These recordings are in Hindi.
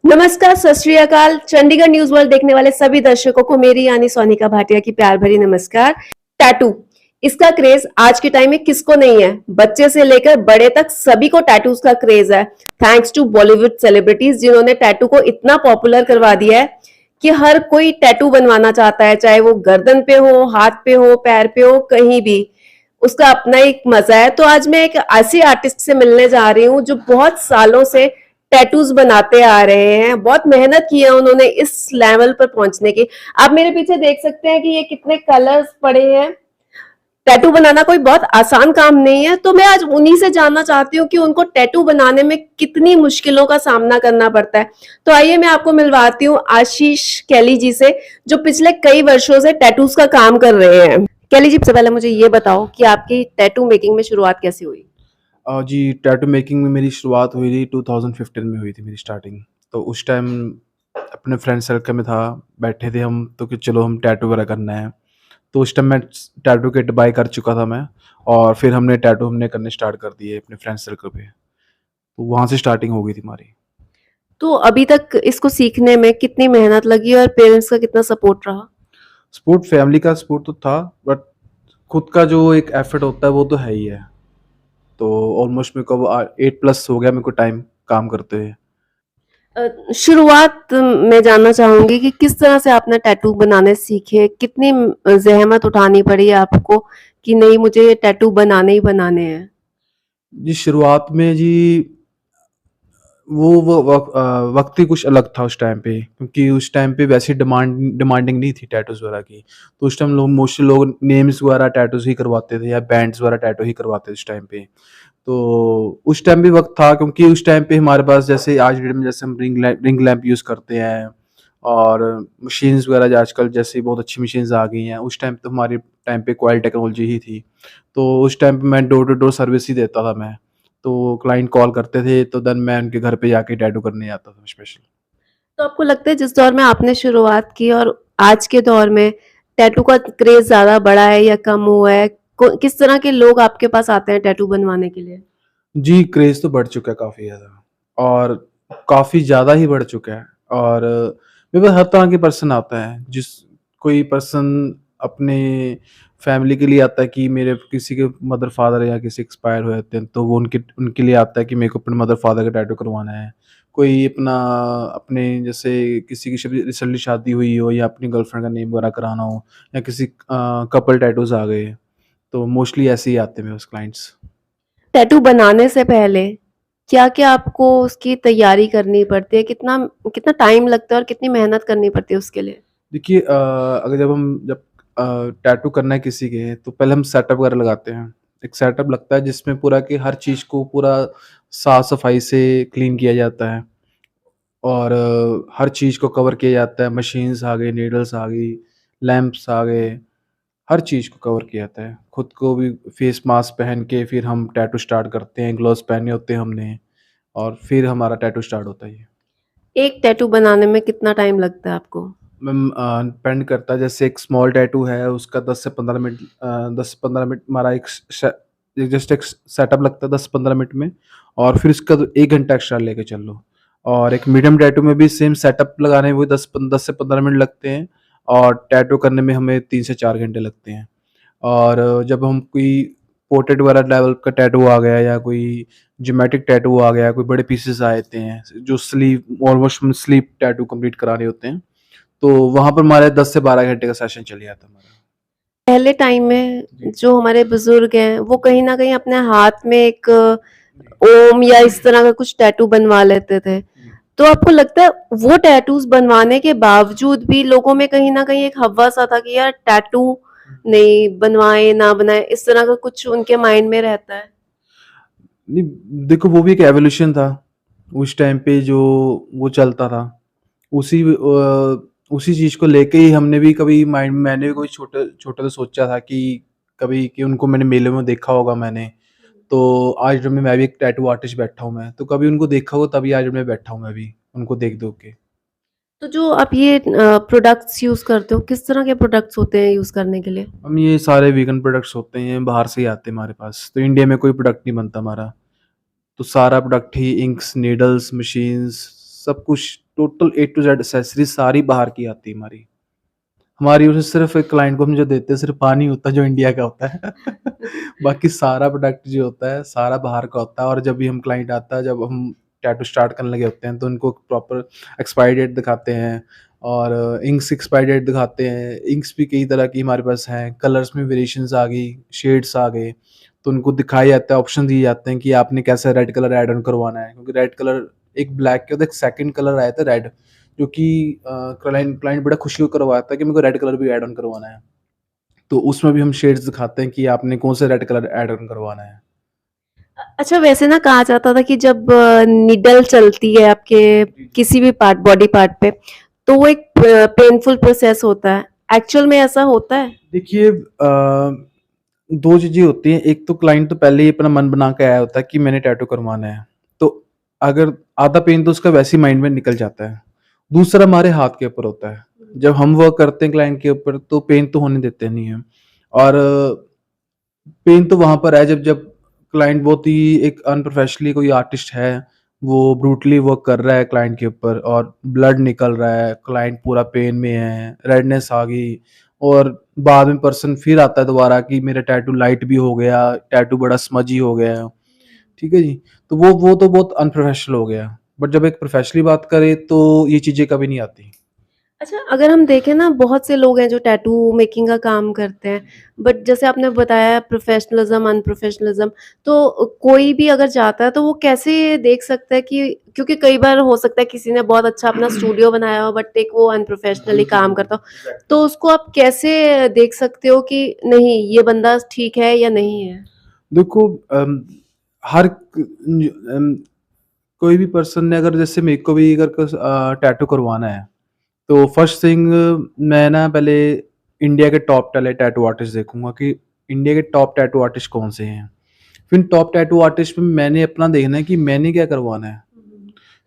नमस्कार, सत श्री अकाल। चंडीगढ़ न्यूज़ वर्ल्ड देखने वाले सभी दर्शकों को मेरी यानी सोनिका भाटिया की प्यार भरी नमस्कार। टैटू, इसका क्रेज आज के टाइम में किसको नहीं है? बच्चे से लेकर बड़े तक सभी को टैटूज का क्रेज है। थैंक्स टू बॉलीवुड सेलिब्रिटीज जिन्होंने टैटू को इतना पॉपुलर करवा दिया है कि हर कोई टैटू बनवाना चाहता है, चाहे वो गर्दन पे हो, हाथ पे हो, पैर पे हो, कहीं भी। उसका अपना एक मजा है। तो आज मैं एक ऐसी आर्टिस्ट से मिलने जा रही हूँ जो बहुत सालों से टैटूज बनाते आ रहे हैं। बहुत मेहनत की है उन्होंने इस लेवल पर पहुंचने की। आप मेरे पीछे देख सकते हैं कि ये कितने कलर्स पड़े हैं। टैटू बनाना कोई बहुत आसान काम नहीं है। तो मैं आज उन्हीं से जानना चाहती हूँ कि उनको टैटू बनाने में कितनी मुश्किलों का सामना करना पड़ता है। तो आइए मैं आपको मिलवाती हूँ आशीष कैली जी से, जो पिछले कई वर्षों से टैटूज का काम कर रहे हैं। कैली जी, सबसे पहले मुझे ये बताओ कि आपकी टैटू मेकिंग में शुरुआत कैसे हुई? जी, टैटू मेकिंग में मेरी शुरुआत हुई थी 2015 में हुई थी मेरी स्टार्टिंग। तो उस टाइम अपने फ्रेंड सर्कल में था, बैठे थे हम तो कि चलो हम टैटू वगैरह करना है। तो उस टाइम मैं टैटू किट बाय कर चुका था मैं, और फिर हमने करने स्टार्ट कर दिए अपने फ्रेंड सर्कल पे। तो वहाँ से स्टार्टिंग हो गई थी हमारी। तो अभी तक इसको सीखने में कितनी मेहनत लगी और पेरेंट्स का कितना सपोर्ट रहा? सपोर्ट फैमिली का सपोर्ट तो था, बट खुद का जो एक एफर्ट होता है वो तो है ही है। तो ऑलमोस्ट मेरे को अब 8 प्लस हो गया मेरे को टाइम काम करते हुए। शुरुआत मैं जानना चाहूंगी कि किस तरह से आपने टैटू बनाने सीखे, कितनी जहमत उठानी पड़ी आपको कि नहीं मुझे ये टैटू बनाने ही बनाने हैं? जी, शुरुआत में जी वक़्त ही कुछ अलग था उस टाइम पे, क्योंकि उस टाइम पे वैसी डिमांडिंग नहीं थी टैटूज़ वगैरह की। तो उस टाइम मोस्टली लोग नेम्स वगैरह टैटूज़ ही करवाते थे या बैंड्स वगैरह टैटू ही करवाते थे उस टाइम पे। तो उस टाइम भी वक़्त था, क्योंकि उस टाइम पे हमारे पास जैसे आज की डेट में जैसे हम रिंग लैंप यूज़ करते हैं, और मशीन्स वगैरह जो आजकल जैसे बहुत अच्छी मशीन्स आ गई हैं, उस टाइम तो हमारे टाइम पे क्वालिटी टेक्नोलॉजी ही थी। तो उस टाइम पे मैं डोर टू डोर सर्विस ही देता था मैं। तो क्लाइंट कॉल करते थे तो देन मैं उनके घर पे जाके टैटू करने जाता था स्पेशल। तो आपको लगता है जिस दौर में आपने शुरुआत की और आज के दौर में टैटू का क्रेज ज्यादा बढ़ा है या कम हुआ है? किस तरह के लोग आपके पास आते हैं टैटू बनवाने के लिए? जी, क्रेज़ तो बढ़ चुका है काफ़ी ज़्यादा, और काफ़ी ज़्यादा ही बढ़ चुका है। और मेरे पास हर तरह के पर्सन आता है। कोई पर्सन अपने फैमिली के लिए आता है कि मेरे किसी के मदर फादर या किसी एक्सपायर हो जाते हैं, तो वो उनके उनके लिए आता है कि मेरे को अपने मदर फादर का टैटू करवाना है। कोई अपने जैसे किसी की रिसेंटली शादी हुई हो या अपनी गर्लफ्रेंड का नेम वगैरह कराना हो, या किसी कपल टैटूज़ आ गए, तो मोस्टली ऐसे ही आते हैं मेरे पास क्लाइंट्स। टैटू बनाने से पहले क्या-क्या आपको उसकी तैयारी करनी पड़ती है? कितना कितना टाइम लगता है और कितनी मेहनत करनी पड़ती है उसके लिए? देखिए, अगर जब टैटू करना है किसी के, तो पहले हम सेटअप वगैरह लगाते हैं। एक सेटअप लगता है जिसमें पूरा कि हर चीज़ को पूरा साफ-सफाई से क्लीन किया जाता है, और हर चीज़ को कवर किया जाता है। मशीन्स आ गई, नीडल्स आ गई, लैंप्स आ गए, हर चीज़ को कवर किया जाता है। खुद को भी फेस मास्क पहन के फिर हम टैटू स्टार्ट करते हैं, ग्लव्स पहने होते हैं हमने, और फिर हमारा टैटू स्टार्ट होता है ये। एक टैटू बनाने में कितना टाइम लगता है आपको? डिपेंड करता है। जैसे एक स्मॉल टैटू है, उसका 10 से 15 मिनट हमारा एक सेटअप लगता है 10 से 15 मिनट में, और फिर उसका 1 घंटा एक्स्ट्रा लेके चल लो। और एक मीडियम टैटू में भी सेम सेटअप लगाने में वही 10 से 15 मिनट लगते हैं, और टैटू करने में हमें 3 से 4 घंटे लगते हैं। और जब हम कोई पोर्ट्रेट वगैरह लेवल का टैटू आ गया, या कोई ज्योमेट्रिक टैटू आ गया, कोई बड़े पीसेस आ जाते हैं, जो ऑलमोस्ट हम स्लीव टैटू कंप्लीट कराने होते हैं, तो वहाँ पर हमारे 10 से 12 घंटे का सेशन चल जाता है हमारा। पहले टाइम में जी। जो हमारे बुजुर्ग हैं, वो कहीं न कहीं अपने हाथ में एक ओम या इस तरह का कुछ टैटू बनवा लेते थे। जी। तो आपको लगता है वो टैटूज़ बनवाने के बावजूद भी लोगों में कहीं न कहीं एक हव्वा-सा था कि यार टैटू नहीं बनवाएँ, ना बनाएँ, इस तरह का कुछ उनके माइंड में रहता है? नहीं, देखो वो भी एक एवोल्यूशन था। उस टाइम पे जो वो चलता था, उसी चीज़ को लेके ही हमने भी कभी माइंड मैंने भी कोई छोटा छोटा सा सोचा था कि कभी कि उनको मैंने मेले में देखा होगा मैंने। तो आज जो मैं भी एक टैटू आर्टिस्ट बैठा हूँ मैं, तो कभी उनको देखा होगा तभी आज मैं बैठा हूँ मैं भी, उनको देख-देख के। तो जो आप ये प्रोडक्ट्स यूज़ करते हो, किस तरह के प्रोडक्ट्स होते हैं यूज़ करने के लिए? हम ये सारे वीगन प्रोडक्ट्स होते हैं, बाहर से ही आते हैं हमारे पास, तो इंडिया में कोई प्रोडक्ट नहीं बनता हमारा। तो सारा प्रोडक्ट ही इंक्स, नीडल्स, मशीन्स, सब कुछ total A to Z accessories सारी बाहर की आती है हमारी। हमारी ओर से सिर्फ़ एक क्लाइंट को हम जो देते हैं सिर्फ़ पानी होता है जो इंडिया का होता है। बाकी सारा प्रोडक्ट जो होता है सारा बाहर का होता है और जब भी हम क्लाइंट आता है जब हम टैटू स्टार्ट करने लगे होते हैं तो उनको प्रॉपर एक्सपायरी डेट दिखाते हैं और इंक्स एक्सपायरी डेट दिखाते हैं। इंक्स भी कई तरह की हमारे पास हैं, कलर्स में वेरिएशंस आ गई, शेड्स आ गए, तो उनको दिखाया जाता है, ऑप्शन दिए जाते हैं कि आपने कैसा रेड कलर ऐड ऑन करवाना है क्योंकि रेड कलर एक ब्लैक के बाद एक सेकंड कलर आया था रेड जो कि क्लाइंट क्लाइंट बड़ा खुशी होकर करवाता है कि मेरे को रेड कलर भी ऐड ऑन करवाना है। तो उसमें भी हम शेड्स दिखाते हैं कि आपने कौन सा रेड कलर ऐड ऑन करवाना है। अच्छा, वैसे ना कहा जाता था कि जब निडल चलती है आपके जी, जी। किसी भी पार्ट बॉडी पार्ट पे, तो वो एक पेनफुल प्रोसेस होता है। एक्चुअल में ऐसा होता है? देखिए 2 चीज़ें होती हैं, एक तो क्लाइंट तो पहले ही अपना मन बना के आया होता है कि मैंने टैटू करवाना है, तो अगर आधा पेन तो उसका वैसे ही माइंड में निकल जाता है। दूसरा हमारे हाथ के ऊपर होता है, जब हम वर्क करते हैं क्लाइंट के ऊपर तो पेन तो होने देते नहीं हैं और पेन तो वहाँ पर है जब क्लाइंट बहुत ही एक अनप्रोफेशनली कोई आर्टिस्ट है, वो ब्रूटली वर्क कर रहा है क्लाइंट के ऊपर और ब्लड निकल रहा है, क्लाइंट पूरा पेन में है, रेडनेस आ गई और बाद में पर्सन फिर आता है दोबारा कि मेरा टैटू लाइट भी हो गया, टैटू बड़ा स्मजी हो गया, ठीक है जी? तो वो तो बहुत अनप्रोफेशनल हो गया, बट जब एक प्रोफेशनली बात करें तो ये चीज़ें कभी नहीं आती। अच्छा, अगर हम देखें ना बहुत से लोग हैं जो टैटू मेकिंग का काम करते हैं, बट जैसे आपने बताया प्रोफेशनलिज्म अनप्रोफेशनलिज्म, तो कोई भी अगर चाहता है तो वो कैसे देख सकता है कि क्योंकि कई बार हो सकता है किसी ने बहुत अच्छा अपना स्टूडियो बनाया हो बट एक वो जी, अनप्रोफेशनली जी, काम जी। करता हो, एग्ज़ैक्टली। तो उसको आप कैसे देख सकते हो कि नहीं ये बंदा ठीक है या नहीं है? देखो हर कोई भी पर्सन ने अगर जैसे मेरे को भी अगर टैटू करवाना है, तो फर्स्ट थिंग मैं ना पहले इंडिया के टॉप वाले टैटू आर्टिस्ट देखूँगा कि इंडिया के टॉप टैटू आर्टिस्ट कौन से हैं। फिर टॉप टैटू आर्टिस्ट में मैंने अपना देखना है कि मैंने क्या करवाना है।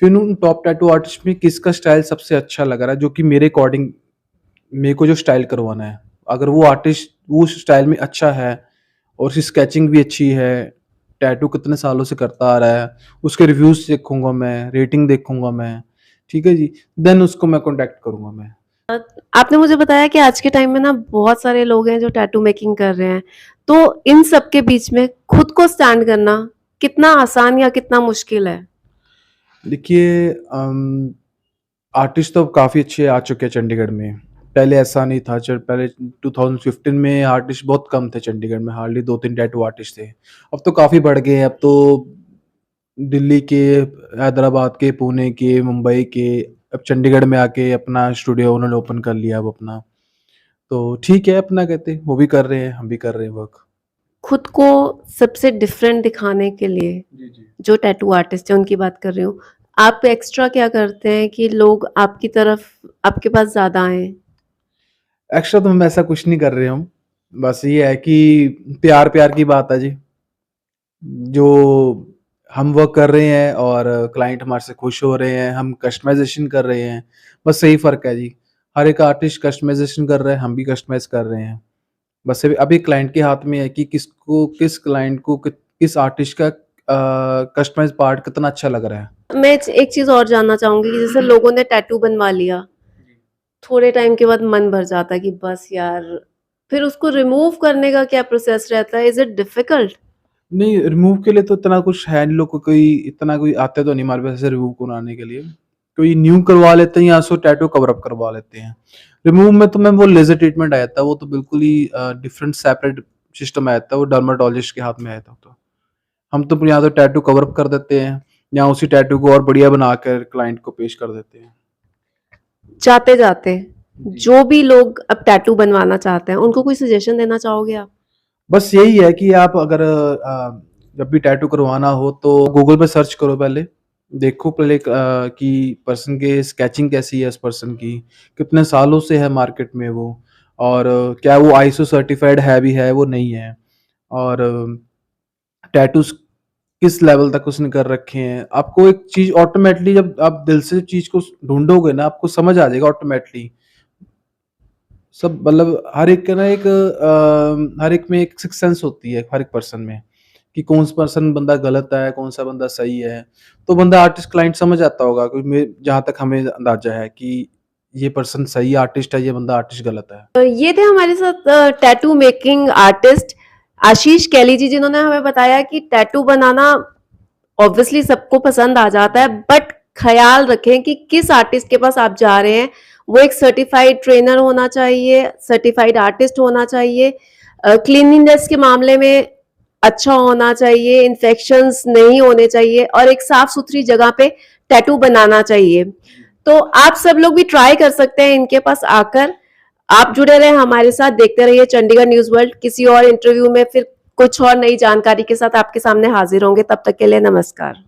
फिर उन टॉप टैटू आर्टिस्ट में किसका स्टाइल सबसे अच्छा लग रहा है जो कि मेरे अकॉर्डिंग मेरे को जो स्टाइल करवाना है। अगर वो आर्टिस्ट उस स्टाइल में अच्छा है और उसकी स्केचिंग भी अच्छी है, टैटू कितने सालों से करता आ रहा है, उसके रिव्यूज़ देखूँगा मैं, रेटिंग देखूँगा मैं, ठीक है जी? देन उसको मैं कॉन्टैक्ट करूँगा मैं। आपने मुझे बताया कि आज के टाइम में ना बहुत सारे लोग हैं जो टैटू मेकिंग कर रहे हैं, तो इन सब के बीच में खुद को स्टैंड करना कितना आसान या कितना मुश्किल है? देखिए आर्टिस्ट तो काफ़ी अच्छे आ चुके हैं चंडीगढ़ में। पहले ऐसा नहीं था च पहले 2015 में आर्टिस्ट बहुत कम थे चंडीगढ़ में, हार्डली 2-3 टैटू आर्टिस्ट थे। अब तो काफ़ी बढ़ गए हैं, अब तो दिल्ली के, हैदराबाद के, पुणे के, मुंबई के, अब चंडीगढ़ में आके अपना स्टूडियो उन्होंने ओपन कर लिया अब अपना। तो ठीक है अपना कहते हैं, वो भी कर रहे हैं, हम भी कर रहे हैं वर्क। खुद को सबसे डिफरेंट दिखाने के लिए जी, जी। जो टैटू आर्टिस्ट हैं उनकी बात कर रही हूँ, आप एक्स्ट्रा क्या करते हैं कि लोग आपकी तरफ आपके पास ज़्यादा आएँ? एक्स्ट्रा तो हम ऐसा कुछ नहीं कर रहे हम, बस ये है कि प्यार-प्यार की बात है जी। जो हम वर्क कर रहे हैं और क्लाइंट हमारे से खुश हो रहे हैं, हम कस्टमाइज़ेशन कर रहे हैं, बस यही फ़र्क है जी। हर एक आर्टिस्ट कस्टमाइज़ेशन कर रहा है, हम भी कस्टमाइज़ कर रहे हैं। बस अभी क्लाइंट के हाथ में है कि किसको किस क्लाइंट को किस आर्टिस्ट का कस्टमाइज़ पार्ट कितना अच्छा लग रहा है। मैं एक चीज़ और जानना चाहूँगी कि जैसे लोगों ने टैटू बनवा लिया, थोड़े टाइम के बाद मन भर जाता है कि बस यार, फिर उसको रिमूव करने का क्या प्रोसेस रहता है? Is it difficult? नहीं, रिमूव के लिए तो इतना कुछ है नहीं, लोग को कोई इतना कोई आता तो नहीं हमारे पास ऐसे रिमूव करवाने के लिए। कोई न्यू करवा लेते हैं या सो टैटू कवर अप करवा लेते हैं। रिमूव में तो मैम वो लेज़र ट्रीटमेंट आ जाता है, वो तो बिल्कुल ही डिफरेंट सेपरेट सिस्टम आ जाता है, वो डर्माटोलॉजिस्ट के हाथ में आ जाता है तो। हम तो या तो टैटू कवर अप कर देते हैं या उसी टैटू को और बढ़िया बनाकर क्लाइंट को पेश कर देते हैं। जाते-जाते जी। जो भी लोग अब टैटू बनवाना चाहते हैं, उनको कोई सजेशन देना चाहोगे आप? बस यही है कि आप अगर जब भी टैटू करवाना हो तो गूगल पे सर्च करो पहले। देखो पहले कि पर्सन के स्केचिंग कैसी है उस पर्सन की, कितने सालों से है मार्केट में वो और क्या वो आईएसओ सर्टिफाइड है भी है, वो नहीं है और टैटूज़ किस लेवल तक उसने कर रखे हैं। आपको एक चीज़ ऑटोमैटिकली जब आप दिल से चीज़ को ढूँढोगे ना, आपको समझ आ जाएगा ऑटोमैटिकली। सब मतलब हर एक का ना एक हर एक में एक सिक्स्थ सेंस होती है हर एक पर्सन में कि कौन सा पर्सन बंदा गलत है, कौन सा बंदा सही है। तो बंदा आर्टिस्ट क्लाइंट समझ जाता होगा, क्योंकि जहाँ तक हमें अंदाजा है कि ये पर्सन सही आर्टिस्ट है, ये बंदा आर्टिस्ट गलत है। ये थे हमारे साथ टैटू मेकिंग आर्टिस्ट आशीष कैली जी, जिन्होंने हमें बताया कि टैटू बनाना ऑब्वियसली सबको पसंद आ जाता है, बट ख्याल रखें कि किस आर्टिस्ट के पास आप जा रहे हैं। वो एक सर्टिफाइड ट्रेनर होना चाहिए, सर्टिफाइड आर्टिस्ट होना चाहिए, क्लीनलीनेस के मामले में अच्छा होना चाहिए, इन्फेक्शंस नहीं होने चाहिए और एक साफ सुथरी जगह पे टैटू बनाना चाहिए। तो आप सब लोग भी ट्राई कर सकते हैं इनके पास आकर। आप जुड़े रहे हमारे साथ, देखते रहिए चंडीगढ़ न्यूज वर्ल्ड। किसी और इंटरव्यू में फिर कुछ और नई जानकारी के साथ आपके सामने हाजिर होंगे। तब तक के लिए नमस्कार।